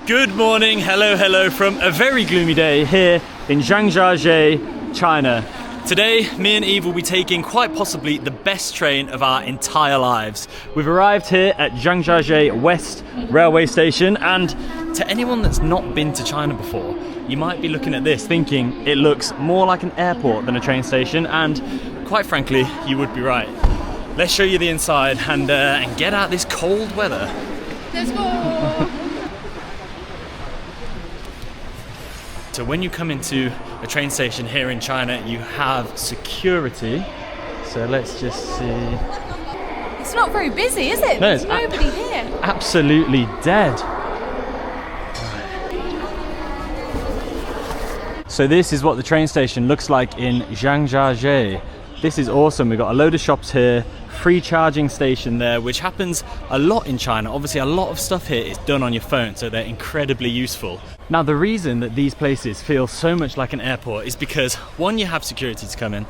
Good morning, hello from a very gloomy day here in Zhangjiajie, China. Today, me and Eve will be taking quite possibly the best train of our entire lives. We've arrived here at Zhangjiajie West Railway Station, and to anyone that's not been to China before, you might be looking at this thinking it looks more like an airport than a train station, and quite frankly, you would be right. Let's show you the inside and get out this cold weather. Let's go! So when you come into a train station here in China, you have security. So let's just see. It's not very busy, is it? No, There's nobody here. Absolutely dead. So this is what the train station looks like in Zhangjiajie. This is awesome. We've got a load of shops here, free charging station there, which happens a lot in China. Obviously a lot of stuff here is done on your phone, so they're incredibly useful. Now the reason that these places feel so much like an airport is because one, you have security to come in,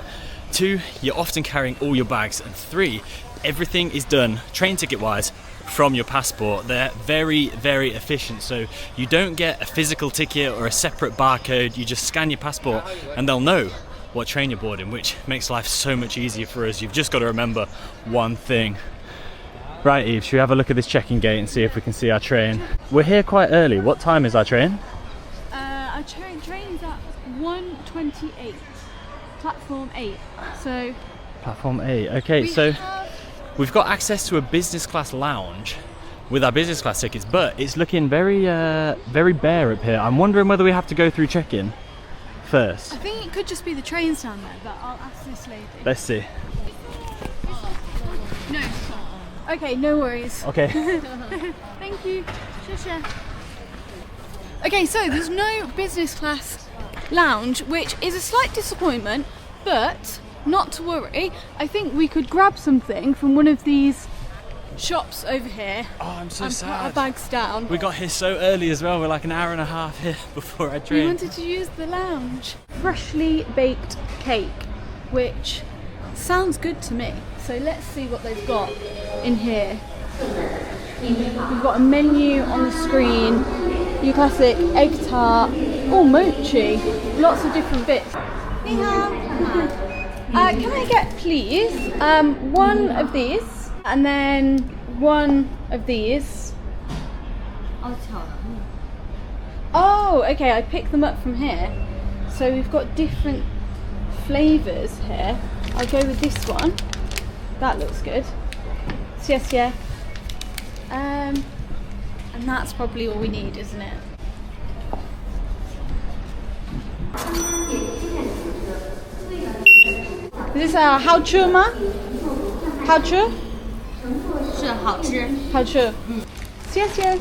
two, you're often carrying all your bags, and three, everything is done train ticket wise from your passport. They're very efficient, so you don't get a physical ticket or a separate barcode. You just scan your passport and they'll know what train you're boarding, which makes life so much easier for us. You've just got to remember one thing. Right, Eve, should we have a look at this check-in gate and see if we can see our train? We're here quite early. What time is our train? Our train is at 1:28, platform 8. So Platform 8. Okay, so we've got access to a business class lounge with our business class tickets, but it's looking very bare up here. I'm wondering whether we have to go through check-in first. I think it could just be the train stand there, but I'll ask this lady. Let's see. No. Okay, no worries. Okay. Thank you. Okay, so there's no business class lounge, which is a slight disappointment, but not to worry. I think we could grab something from one of these shops over here. Oh, I'm so sad. Put our bags down. We got here so early as well. We're like an hour and a half here before our train. We wanted to use the lounge. Freshly baked cake, which sounds good to me. So let's see what they've got in here. We've got a menu on the screen. Your classic egg tart. Oh, mochi. Lots of different bits. Ni hao. Can I get, please, one of these and then one of these? Oh, okay, I picked them up from here. So we've got different flavours here. I'll go with this one. That looks good. Yes, yeah. And that's probably all we need, isn't it? Is this a Halter吗? Halter? 是好吃。好吃。谢谢。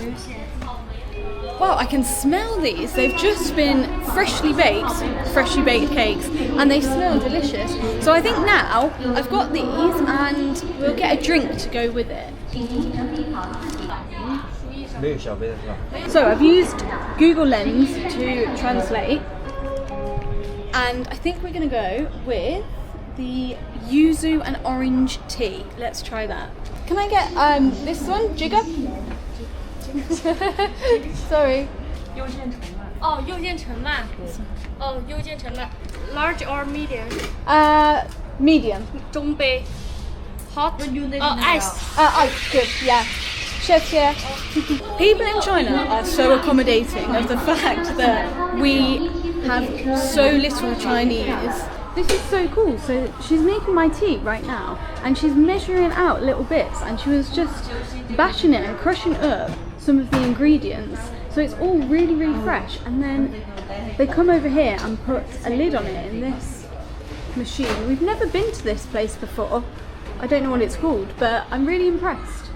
Wow, I can smell these. They've just been freshly baked cakes, and they smell delicious. So I think now I've got these, and we'll get a drink to go with it. So I've used Google Lens to translate, and I think we're going to go with the yuzu and orange tea. Let's try that. Can I get this one, Jigger? Sorry. 哦，右键程慢。哦，右键程慢。Large or medium? Medium. 中杯。Hot. Ice. Ice, good, yeah. Chef, yeah. People in China are so accommodating of the fact that we have so little Chinese. This is so cool. So she's making my tea right now, and she's measuring out little bits, and she was just bashing it and crushing up some of the ingredients. So it's all really fresh, and then they come over here and put a lid on it in this machine. We've never been to this place before. I don't know what it's called, but I'm really impressed.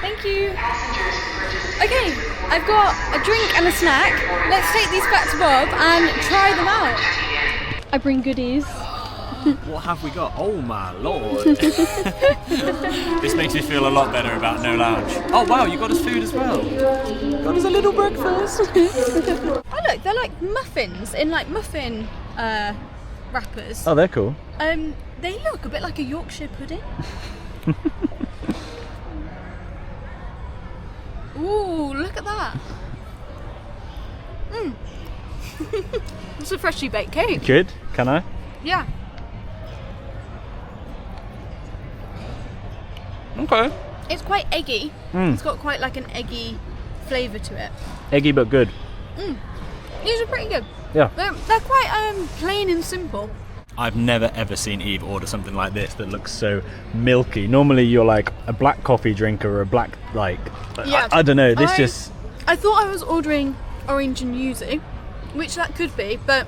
Thank you. Okay, I've got a drink and a snack. Let's take these back to Bob and try them out. I bring goodies. What have we got? Oh my lord. This makes me feel a lot better about no lounge. Oh wow, you got us food as well. Got us a little breakfast. Oh look, they're like muffins in like muffin wrappers. Oh, they're cool. They look a bit like a Yorkshire pudding. Ooh, look at that. It's a freshly baked cake. Good. Can I? Yeah. Okay. It's quite eggy. It's got quite like an eggy flavour to it. Eggy but good. These are pretty good. Yeah. They're quite plain and simple. I've never ever seen Eve order something like this that looks so milky. Normally you're like a black coffee drinker or a black I don't know. I thought I was ordering orange and yuzu, which that could be, but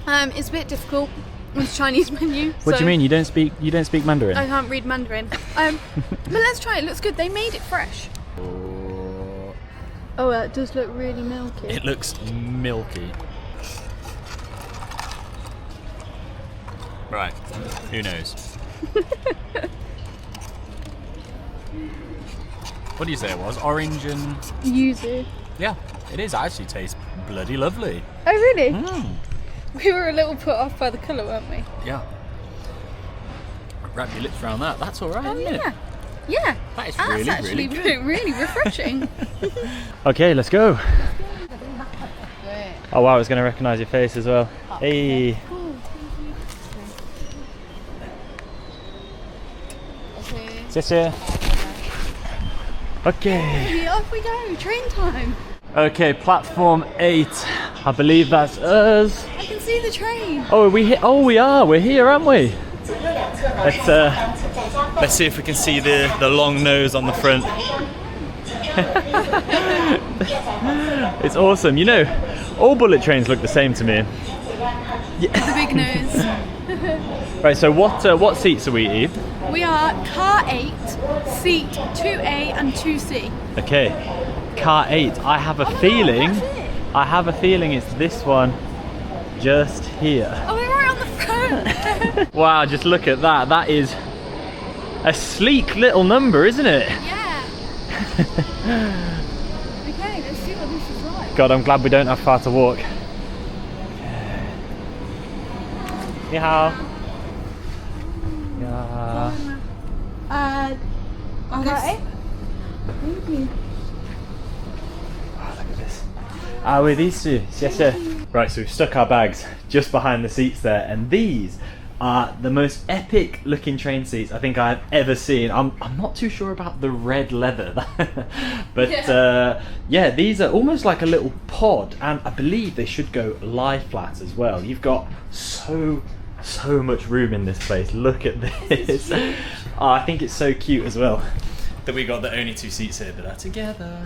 it's a bit difficult on the Chinese menu. What do you mean? You don't speak Mandarin? I can't read Mandarin. But let's try it. It looks good. They made it fresh. Oh, that does look really milky. It looks milky. Right. Who knows? What do you say it was? Orange and... Yuzu. Yeah, it is. It actually tastes bloody lovely. Oh, really? We were a little put off by the colour, weren't we? Yeah. Wrap your lips around that. That's all right, isn't it? Yeah. That is That's really, actually really good. really refreshing. Okay, let's go. Oh wow, I was going to recognise your face as well. Hey. Okay. Okay. Off we go. Train time. Okay, platform 8. I believe that's us. I can see the train. Oh, are we here? Oh, we are. We're here, aren't we? Let's see if we can see the long nose on the front. It's awesome. You know, all bullet trains look the same to me. The big nose. Right. So what seats are we, Eve? We are car 8, seat 2A and 2C. Okay, car 8. I have a feeling it's this one, just here. Oh, we're right on the front. Wow, just look at that. That is a sleek little number, isn't it? Yeah. Okay, let's see what this is like. God, I'm glad we don't have far to walk. Ni hao. Yeah. Okay. Thank you. Oh, look at this. With these two. Yes. Right, so we've stuck our bags just behind the seats there, and these are the most epic looking train seats I think I've ever seen. I'm not too sure about the red leather, but yeah, these are almost like a little pod, and I believe they should go lie flat as well. You've got so much room in this place. Look at this. Oh, I think it's so cute as well that we got the only 2 seats here that are together.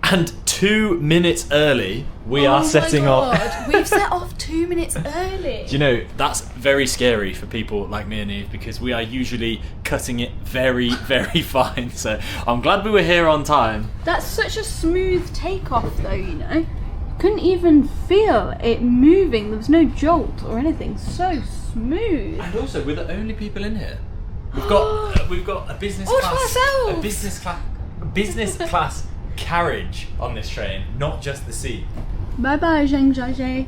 And 2 minutes early, we are setting off. We've set off 2 minutes early. Do you know, that's very scary for people like me and Eve, because we are usually cutting it very, very fine. So I'm glad we were here on time. That's such a smooth takeoff though, you know. Couldn't even feel it moving. There was no jolt or anything. So smooth. And also, we're the only people in here. We've got a business All to class, ourselves. business class carriage on this train, not just the seat. Bye bye, Zhangjiajie.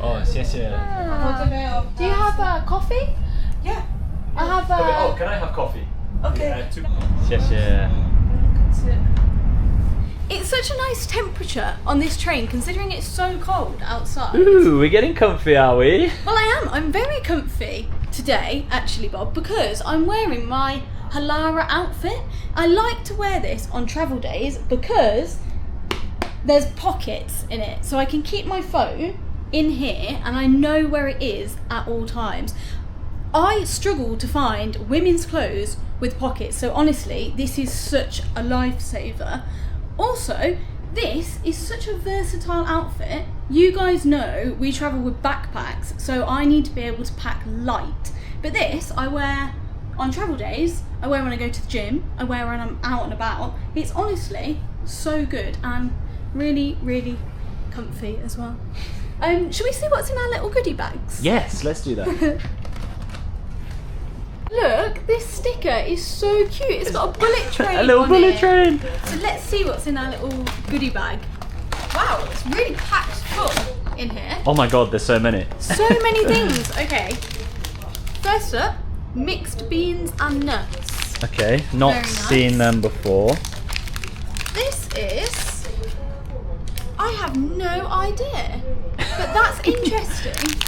Oh, yes. Do you have coffee? Yeah. I have. Oh, can I have coffee? Okay. Yes. It's such a nice temperature on this train, considering it's so cold outside. Ooh, we're getting comfy, are we? Well, I am. I'm very comfy today, actually, Bob, because I'm wearing my Halara outfit. I like to wear this on travel days because there's pockets in it, so I can keep my phone in here and I know where it is at all times. I struggle to find women's clothes with pockets, so honestly, this is such a lifesaver. Also, this is such a versatile outfit. You guys know we travel with backpacks, so I need to be able to pack light. But this I wear on travel days, I wear when I go to the gym, I wear when I'm out and about. It's honestly so good and really, really comfy as well. Shall we see what's in our little goodie bags? Yes, let's do that. Look, this sticker is so cute. It's got a bullet train. A little on bullet it. train. So let's see what's in our little goodie bag. Wow, it's really packed full in here. Oh my god, there's so many. So many things. Okay. First up, mixed beans and nuts. Okay, not Very nice. seen them before. This is... I have no idea, but that's interesting.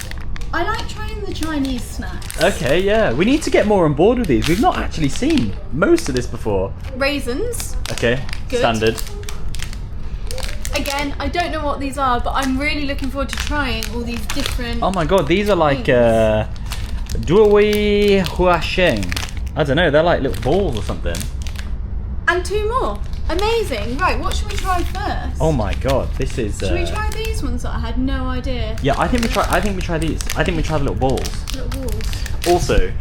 I like trying the Chinese snacks. Okay, yeah. We need to get more on board with these. We've not actually seen most of this before. Raisins. Okay, Good. standard. Again, I don't know what these are, but I'm really looking forward to trying all these different... Oh my god, these are like Duoi Huasheng. I don't know, they're like little balls or something. And 2 more. Amazing. Right, what should we try first? Oh my god, this is Should we try these ones that I had no idea? Yeah, I think we try these. I think we try the little balls. Little balls. Also,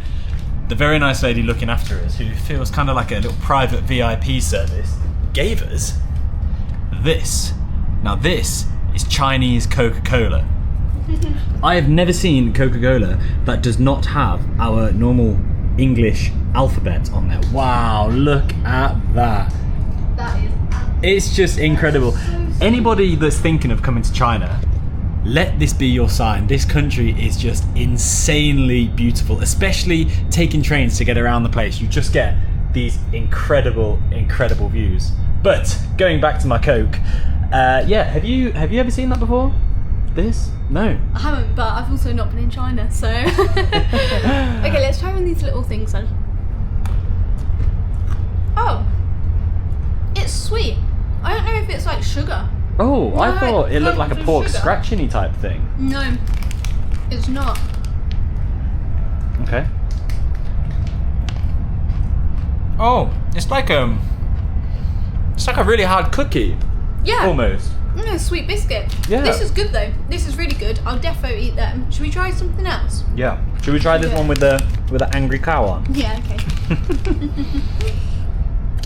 the very nice lady looking after us, who feels kind of like a little private VIP service, gave us this. Now this is Chinese Coca-Cola. I have never seen Coca-Cola that does not have our normal English alphabet on there. Wow, look at that. That is... It's just incredible. Anybody that's thinking of coming to China, let this be your sign. This country is just insanely beautiful, especially taking trains to get around the place. You just get these incredible, incredible views. But going back to my Coke, yeah, have you ever seen that before? This? No. I haven't, but I've also not been in China, so... Okay, let's try one of these little things then. Oh. It's sweet. I don't know if it's like sugar. Oh, No, I thought it looked like a it's pork sugar. scratchiny type thing. No, it's not. Okay. Oh, it's like a really hard cookie. Yeah. Almost. No, sweet biscuit. Yeah. This is good though. This is really good. I'll defo eat them. Should we try something else? Yeah. Should we try this Yeah. one with the angry cow on? Yeah, okay.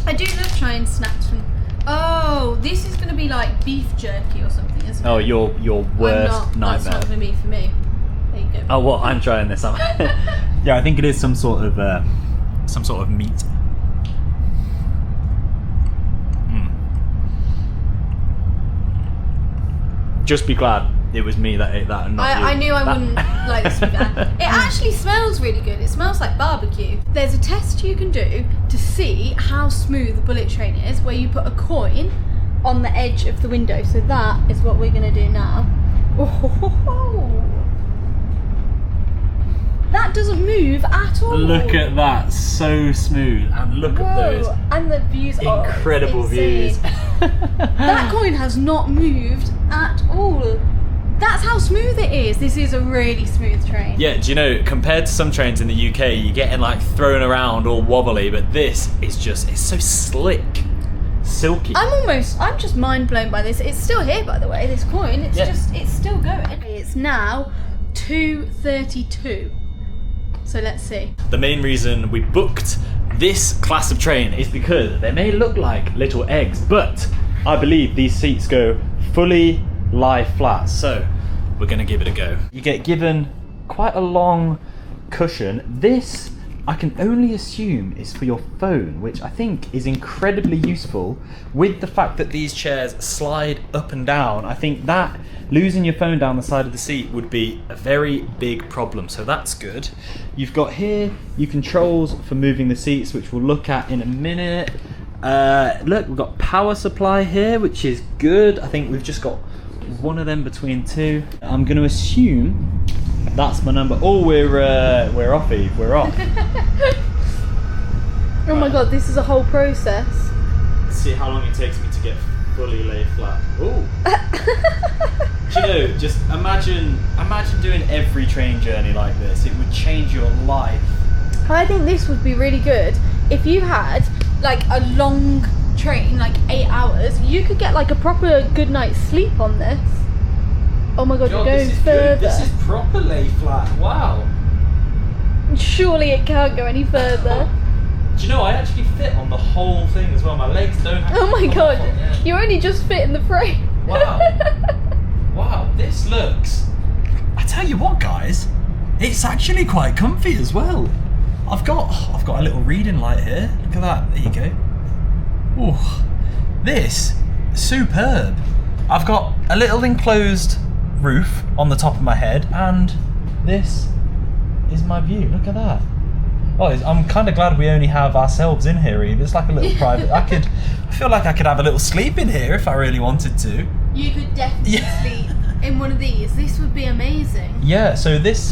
I do love trying snacks from... Oh, this is going to be like beef jerky or something, isn't it? Oh, your worst That's nightmare. not going to be for me. There you go. Oh, what? I'm trying this. Yeah, I think it is some sort of meat. Just be glad it was me that ate that and not you. I knew I wouldn't like this to be bad. It actually smells really good. It smells like barbecue. There's a test you can do to see how smooth the bullet train is, where you put a coin on the edge of the window. So that is what we're going to do now. Oh, that doesn't move at all. Look at that, so smooth, and look at those and the views are incredible insane. views. That coin has not moved at all. That's how smooth it is. This is a really smooth train. Yeah, do you know, compared to some trains in the UK, you're getting like thrown around all wobbly, but this is just, it's so slick, silky. I'm just mind blown by this. It's still here, by the way, this coin. It's Yeah. it's still going. It's now 2:32. So let's see. The main reason we booked this class of train is because they may look like little eggs, but I believe these seats go fully lie flat, so we're gonna give it a go. You get given quite a long cushion. This, I can only assume, is for your phone, which I think is incredibly useful with the fact that these chairs slide up and down. I think that losing your phone down the side of the seat would be a very big problem, so that's good. You've got here your controls for moving the seats, which we'll look at in a minute. Look, we've got power supply here, which is good. I think we've just got one of them between two. I'm going to assume that's my number. Oh, we're off, Eve. We're off. Oh my god, this is a whole process. Let's see how long it takes me to get fully lay flat. Ooh. Do you know, just imagine doing every train journey like this. It would change your life. I think this would be really good if you had like a long train, like 8 hours. You could get like a proper good night's sleep on this. Oh my god, you're going this is further. Good. This is proper lay flat. Wow. Surely it can't go any further. Do you know, I actually fit on the whole thing as well. My legs don't have Oh my to come god, off on there. you only just fit in the frame. Wow. Wow, this looks... I tell you what, guys, it's actually quite comfy as well. I've got a little reading light here. Look at that. There you go. Ooh, this, superb. I've got a little enclosed roof on the top of my head, and this is my view. Look at that. Well, I'm kind of glad we only have ourselves in here, Eve. It's like a little private. I feel like I could have a little sleep in here if I really wanted to. You could definitely sleep in one of these. This would be amazing. Yeah, so this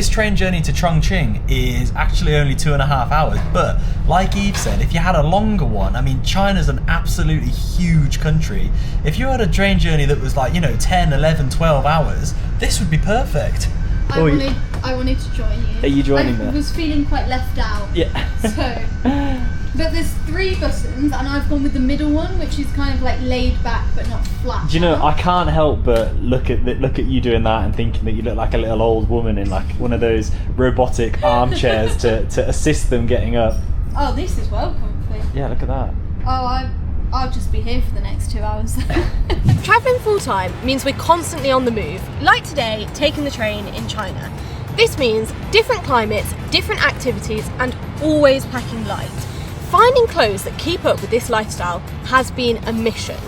train journey to Chongqing is actually only 2.5 hours, but like Eve said, if you had a longer one, I mean, China's an absolutely huge country. If you had a train journey that was like, 10, 11, 12 hours, this would be perfect. I wanted to join you. Are you joining me? I was feeling quite left out. Yeah. But there's 3 buttons, and I've gone with the middle one, which is kind of like laid back but not flat. Do you know, I can't help but look at you doing that and thinking that you look like a little old woman in like one of those robotic armchairs to assist them getting up. Oh, this is well comfy. Yeah, look at that. Oh, I'll just be here for the next 2 hours. Travelling full time means we're constantly on the move, like today, taking the train in China. This means different climates, different activities, and always packing light. Finding clothes that keep up with this lifestyle has been a mission.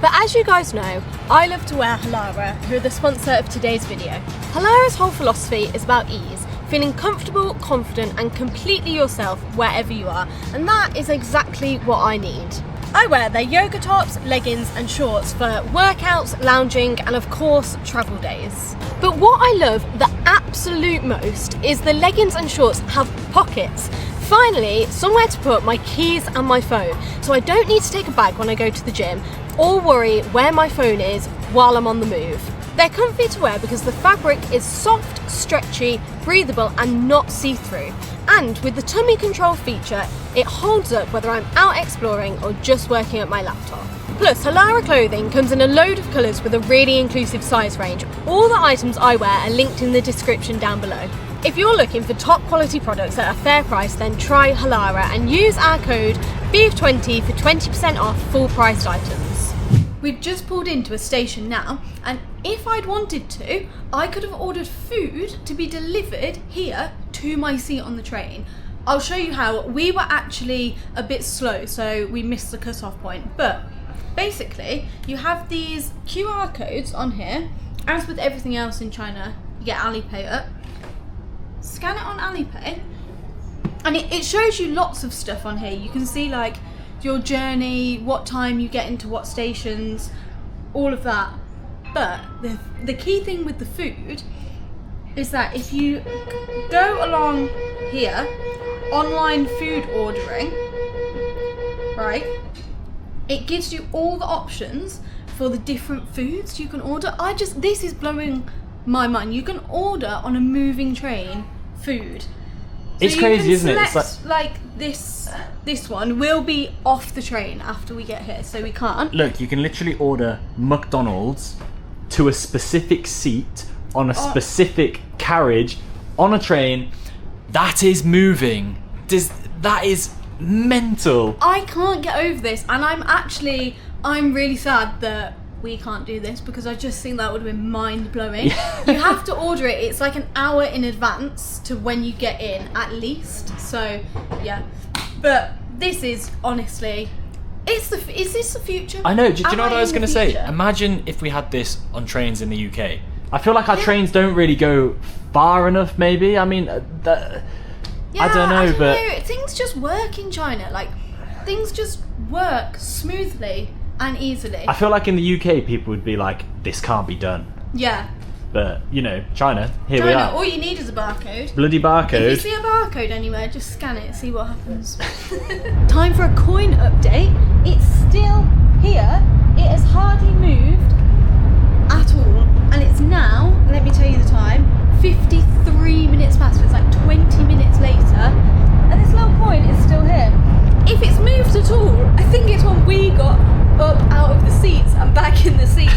But as you guys know, I love to wear Halara, who are the sponsor of today's video. Halara's whole philosophy is about ease, feeling comfortable, confident, and completely yourself wherever you are, and that is exactly what I need. I wear their yoga tops, leggings and shorts for workouts, lounging and of course travel days. But what I love the absolute most is the leggings and shorts have pockets. Finally, somewhere to put my keys and my phone, so I don't need to take a bag when I go to the gym or worry where my phone is while I'm on the move. They're comfy to wear because the fabric is soft, stretchy, breathable and not see-through. And with the tummy control feature, it holds up whether I'm out exploring or just working at my laptop. Plus, Halara clothing comes in a load of colours with a really inclusive size range. All the items I wear are linked in the description down below. If you're looking for top quality products at a fair price, then try Halara and use our code BEEF20 for 20% off full priced items. We've just pulled into a station now, and if I'd wanted to, I could have ordered food to be delivered here to my seat on the train. I'll show you how. We were actually a bit slow, so we missed the cut-off point, but basically you have these QR codes on here. As with everything else in China, you get Alipay up. Scan it on Alipay, and it shows you lots of stuff on here. You can see like your journey, what time you get into what stations, all of that. But the key thing with the food is that if you go along here, online food ordering, right, it gives you all the options for the different foods you can order. This is blowing my mind. You can order on a moving train food. It's crazy, isn't it? It's like this one will be off the train after we get here, so we can't. Look, you can literally order McDonald's to a specific seat on a specific carriage on a train. That is moving. That is mental. I can't get over this, and I'm really sad that we can't do this, because I just think that would have been mind-blowing. You have to order it. It's like an hour in advance to when you get in, at least. So, yeah. But this is honestly... Is this the future? I know. Do you know what I was going to say? Imagine if we had this on trains in the UK. I feel like our trains don't really go far enough, maybe. I mean, I don't know, but... Things just work in China. Like, things just work smoothly and easily. I feel like in the UK people would be like, this can't be done. Yeah. But, China, we are. All you need is a barcode. Bloody barcode. If you see a barcode anywhere, just scan it, see what happens. Time for a coin update. It's still here. It has hardly moved at all. And it's now, let me tell you the time, 53 minutes past. So it's like 20 minutes later. And this little coin is still here. If it's moved at all, I think it's when we got up out of the seats and back in the seats.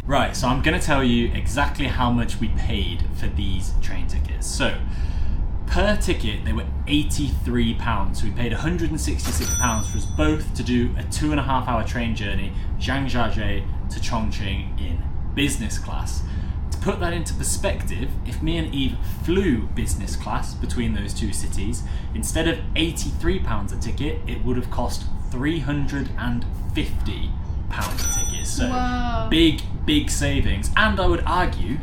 Right, so I'm going to tell you exactly how much we paid for these train tickets. So, per ticket, they were £83. So we paid £166 for us both to do a 2.5-hour train journey, Zhangjiajie to Chongqing in business class. To put that into perspective, if me and Eve flew business class between those two cities, instead of £83 a ticket, it would have cost £350 a ticket. So wow. big savings. And I would argue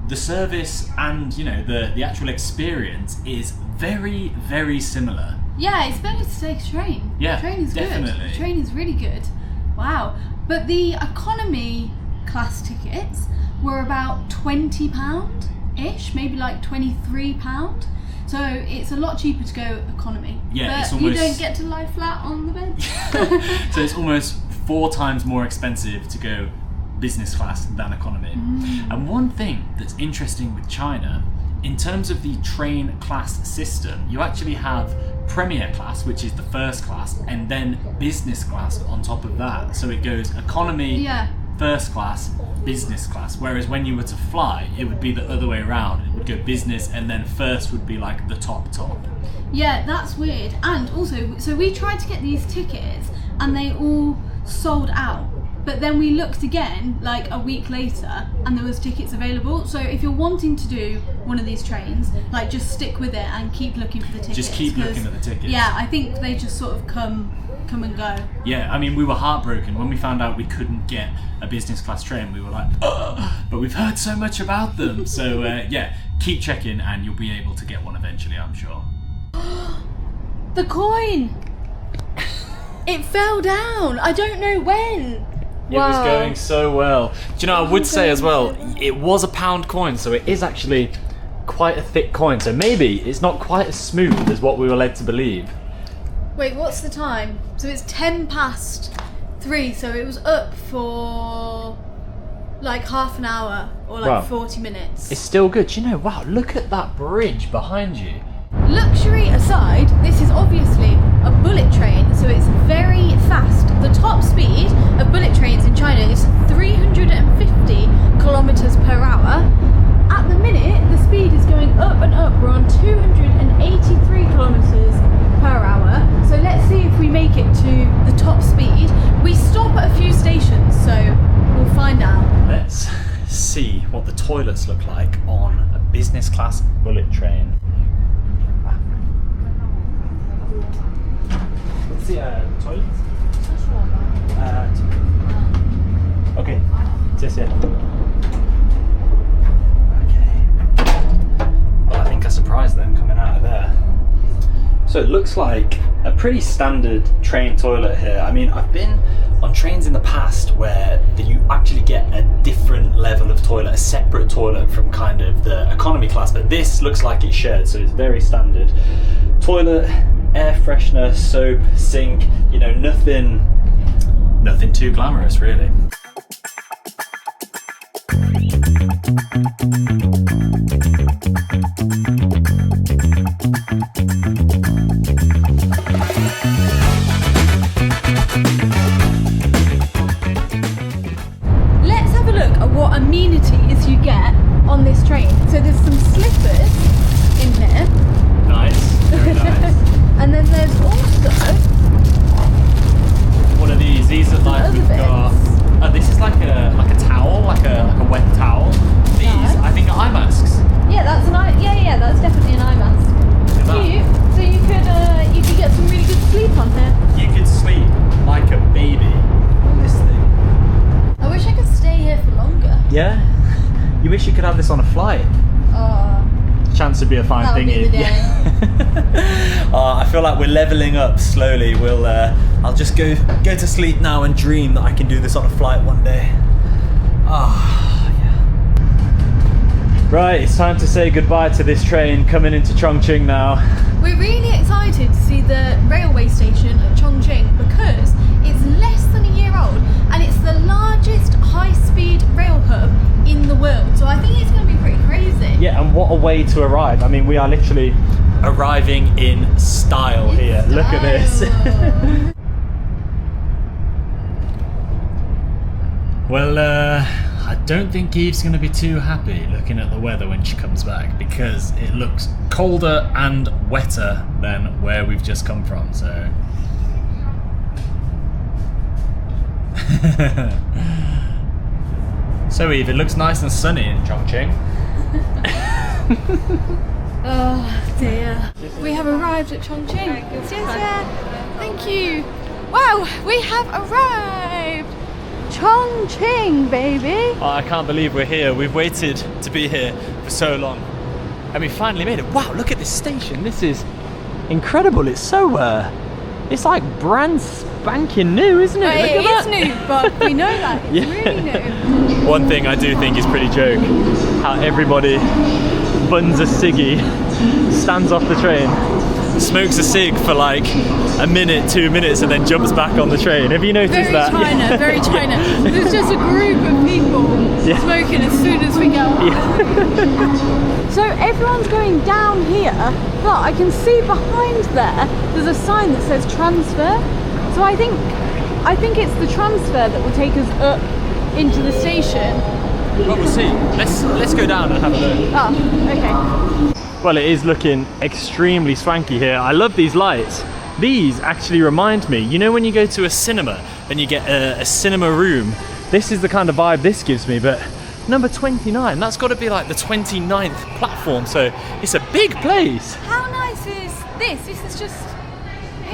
the service and the actual experience is very, very similar. Yeah, it's better to take a train. Yeah, the train is definitely. good. The train is really good. Wow. But the economy class tickets were about £20-ish, maybe like £23. So it's a lot cheaper to go economy. Yeah, but it's almost... you don't get to lie flat on the bed. So it's almost 4 times more expensive to go business class than economy. And one thing that's interesting with China, in terms of the train class system, you actually have premier class, which is the first class, and then business class on top of that. So it goes economy, first class, business class. Whereas when you were to fly, it would be the other way around. It would go business, and then first would be like the top. Yeah, that's weird. And also, so we tried to get these tickets and they all sold out. But then we looked again like a week later and there was tickets available. So if you're wanting to do one of these trains, like just stick with it and keep looking for the tickets. Just keep looking at the tickets. Yeah, I think they just sort of come and go. Yeah, I mean, we were heartbroken when we found out we couldn't get a business class train. We were like, ugh, but we've heard so much about them. So yeah, keep checking and you'll be able to get one eventually, I'm sure. The coin! It fell down. I don't know when. It was going so well. Do you know, I would say as well, it was a £1 coin, so it is actually quite a thick coin. So maybe it's not quite as smooth as what we were led to believe. Wait, what's the time? So it's 3:10, so it was up for like half an hour or like Wow. 40 minutes. It's still good. Do you know, wow, look at that bridge behind you. Luxury aside, this is obviously a bullet train, so it's very fast. The top speed of bullet trains in China is 350 kilometers per hour. At the minute, the speed is going up and up. We're on 283 kilometers per hour. So let's see if we make it to the top speed. We stop at a few stations, so we'll find out. Let's see what the toilets look like on a business class bullet train. What's the toilet? Okay, just here. Okay. Well, I think I surprised them coming out of there. So it looks like a pretty standard train toilet here. I mean, I've been on trains in the past where you actually get a different level of toilet, a separate toilet from kind of the economy class, but this looks like it's shared, so it's very standard. Toilet, air freshener, soap, sink, you know, nothing too glamorous really. Let's have a look at what amenities you get on this train. So there's some slippers in here. Nice, very nice. And then there's also What are these? These are like, other we've got, bits. this is like a towel, like a wet towel. These, Nice. I think, are eye masks. yeah, that's an eye. Yeah, that's definitely an eye mask. Look at that. Cute. So you could get some really good sleep on here. You could sleep like a baby on this thing. I wish I could stay here for longer. Yeah? You wish you could have this on a flight. Chance would be a fine That thing. would be the day. I feel like we're leveling up slowly. I'll just go to sleep now and dream that I can do this on a flight one day. Yeah. Right, it's time to say goodbye to this train coming into Chongqing now. We're really excited to see the railway station at Chongqing because it's less than a year old and it's the largest high-speed rail hub in the world. So I think it's going to be pretty crazy. Yeah, and what a way to arrive. I mean, we are literally arriving in style here. Look at this. Well, I don't think Eve's going to be too happy looking at the weather when she comes back because it looks colder and wetter than where we've just come from, so... So Eve, it looks nice and sunny in Chongqing. Oh dear. We have arrived at Chongqing. Thank you. Wow, we have arrived. Chongqing, baby. Oh, I can't believe we're here. We've waited to be here for so long. and we finally made it. Wow, look at this station. This is incredible. It's so it's like brand spanking new, isn't it? It is new, but we know that. It's really new. One thing I do think is pretty joke, how everybody buns a ciggy, stands off the train, smokes a cig for like a minute, 2 minutes, and then jumps back on the train. Have you noticed that? Very China. There's just a group of people smoking as soon as we get off. So everyone's going down here, but I can see behind there's a sign that says transfer. So I think it's the transfer that will take us up into the station. Well, we'll see. Let's go down and have a look. Oh, okay. Well, it is looking extremely swanky here. I love these lights. These actually remind me, you know when you go to a cinema and you get a cinema room, this is the kind of vibe this gives me, but number 29, that's got to be like the 29th platform, so it's a big place. How nice is this? This is just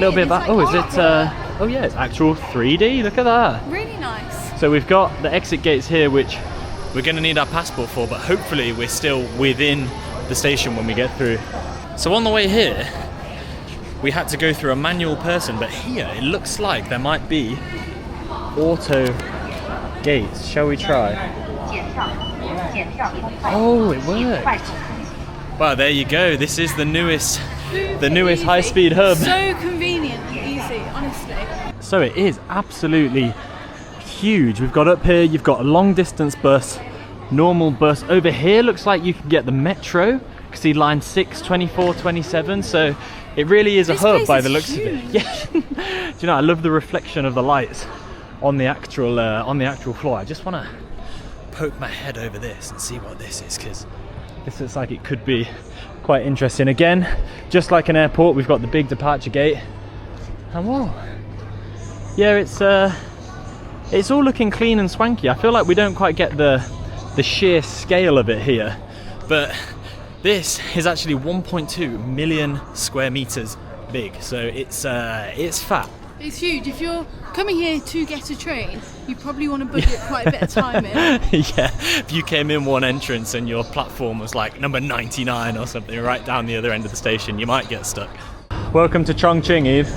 A little bit about, oh, is it, oh yeah, it's actual 3D, look at that. really nice. So we've got the exit gates here, which we're going to need our passport for, but hopefully we're still within the station when we get through. So on the way here, we had to go through a manual person, but here it looks like there might be auto gates. Shall we try? Oh, it worked. Well, there you go. This is the newest high-speed hub. So convenient and easy, honestly. So it is absolutely huge. We've got up here, you've got a long distance bus, normal bus. Over here looks like you can get the metro. You can see line 6, 24, 27. So it really is a hub by the looks of it. Yeah. Do you know, I love the reflection of the lights on the actual floor. I just want to poke my head over this and see what this is, because this looks like it could be quite interesting. Again, just like an airport, we've got the big departure gate, and whoa, yeah, it's all looking clean and swanky. I feel like we don't quite get the sheer scale of it here, but this is actually 1.2 million square meters big, so it's fat. It's huge. If you're coming here to get a train, you probably want to budget quite a bit of time in. Yeah, if you came in one entrance and your platform was like number 99 or something right down the other end of the station, you might get stuck. Welcome to Chongqing, Eve.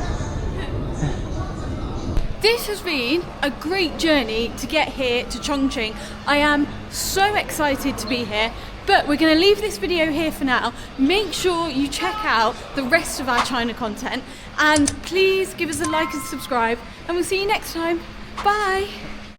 This has been a great journey to get here to Chongqing. I am so excited to be here, but we're going to leave this video here for now. Make sure you check out the rest of our China content, and please give us a like and subscribe, and we'll see you next time. Bye!